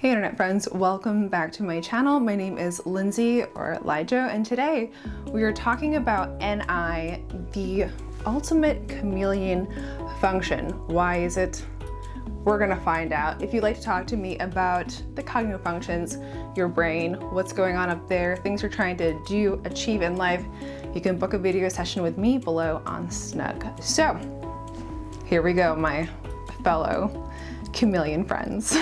Hey internet friends, welcome back to my channel. My name is Lindsay or LiJo, and today we are talking about NI, the ultimate chameleon function. Why is it? We're gonna find out. If you'd like to talk to me about the cognitive functions, your brain, what's going on up there, things you're trying to do, achieve in life, you can book a video session with me below on Snug. So here we go, my fellow chameleon friends.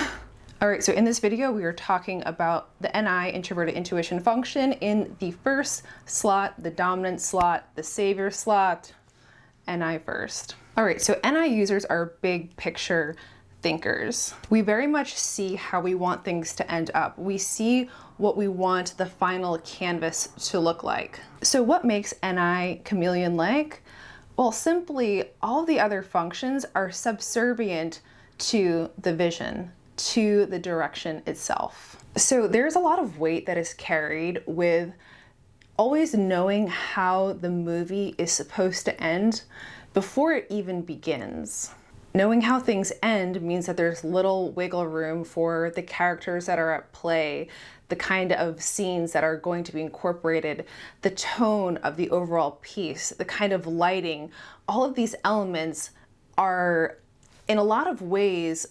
All right, so in this video, we are talking about the NI, introverted intuition function, in the first slot, the dominant slot, the savior slot, NI first. All right, so NI users are big picture thinkers. We very much see how we want things to end up. We see what we want the final canvas to look like. So what makes NI chameleon-like? Well, simply all the other functions are subservient to the vision, to the direction itself. So there's a lot of weight that is carried with always knowing how the movie is supposed to end before it even begins. Knowing how things end means that there's little wiggle room for the characters that are at play, the kind of scenes that are going to be incorporated, the tone of the overall piece, the kind of lighting. All of these elements are in a lot of ways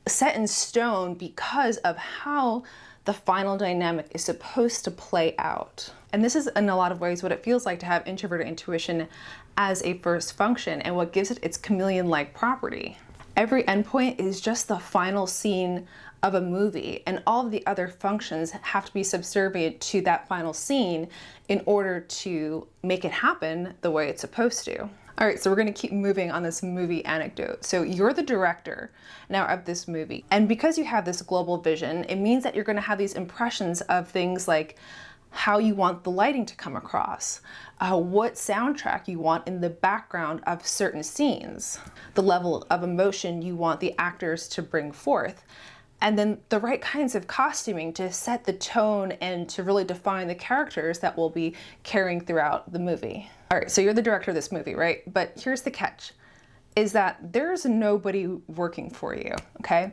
set in stone because of how the final dynamic is supposed to play out. And this is in a lot of ways what it feels like to have introverted intuition as a first function and what gives it its chameleon-like property. Every endpoint is just the final scene of a movie, and all of the other functions have to be subservient to that final scene in order to make it happen the way it's supposed to. All right, so we're gonna keep moving on this movie anecdote. So you're the director now of this movie. And because you have this global vision, it means that you're gonna have these impressions of things like how you want the lighting to come across, what soundtrack you want in the background of certain scenes, the level of emotion you want the actors to bring forth, and then the right kinds of costuming to set the tone and to really define the characters that will be carrying throughout the movie. All right, so you're the director of this movie, right? But here's the catch, is that there's nobody working for you, okay?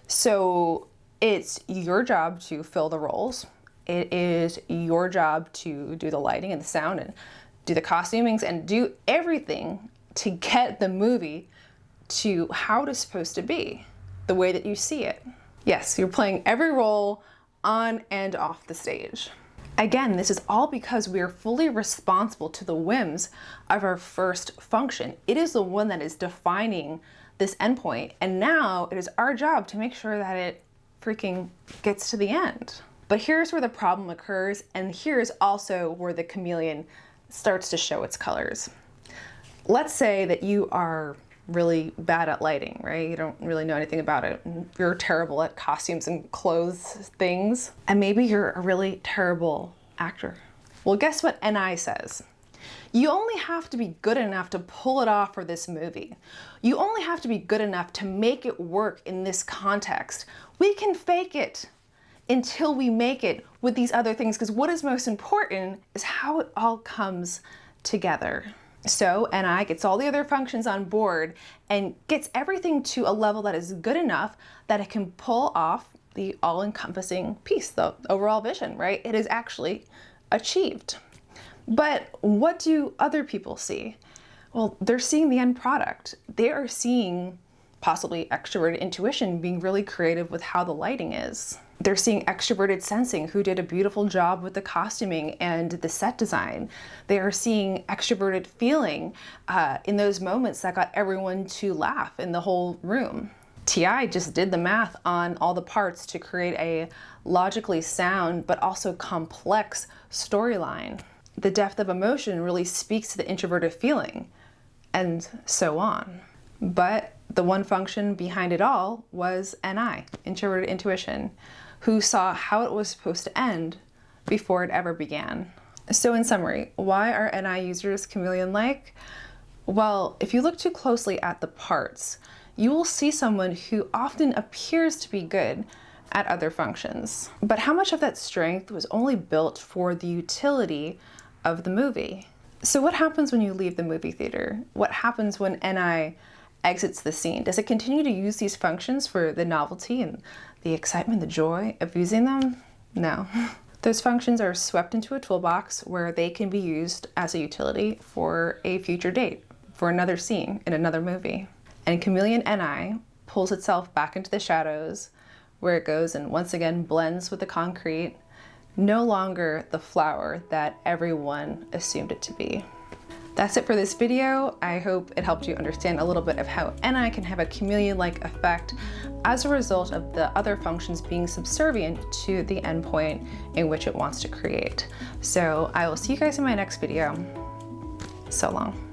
So it's your job to fill the roles. It is your job to do the lighting and the sound and do the costumings and do everything to get the movie to how it is supposed to be, the way that you see it. Yes, you're playing every role on and off the stage. Again, this is all because we are fully responsible to the whims of our first function. It is the one that is defining this endpoint, and now it is our job to make sure that it freaking gets to the end. But here's where the problem occurs, and here's also where the chameleon starts to show its colors. Let's say that you are really bad at lighting, right? You don't really know anything about it. You're terrible at costumes and clothes things. And maybe you're a really terrible actor. Well, guess what NI says? You only have to be good enough to pull it off for this movie. You only have to be good enough to make it work in this context. We can fake it until we make it with these other things, because what is most important is how it all comes together. So NI gets all the other functions on board and gets everything to a level that is good enough that it can pull off the all-encompassing piece, the overall vision, right? It is actually achieved. But what do other people see? Well, they're seeing the end product. They are seeing possibly extroverted intuition being really creative with how the lighting is. They're seeing extroverted sensing, who did a beautiful job with the costuming and the set design. They are seeing extroverted feeling in those moments that got everyone to laugh in the whole room. TI just did the math on all the parts to create a logically sound but also complex storyline. The depth of emotion really speaks to the introverted feeling, and so on. But the one function behind it all was NI, introverted intuition, who saw how it was supposed to end before it ever began. So in summary, why are NI users chameleon-like? Well, if you look too closely at the parts, you will see someone who often appears to be good at other functions. But how much of that strength was only built for the utility of the movie? So what happens when you leave the movie theater? What happens when NI exits the scene? Does it continue to use these functions for the novelty and the excitement, the joy of using them? No. Those functions are swept into a toolbox where they can be used as a utility for a future date, for another scene in another movie. And Chameleon NI pulls itself back into the shadows where it goes and once again blends with the concrete, no longer the flower that everyone assumed it to be. That's it for this video. I hope it helped you understand a little bit of how NI can have a chameleon-like effect as a result of the other functions being subservient to the endpoint in which it wants to create. So I will see you guys in my next video. So long.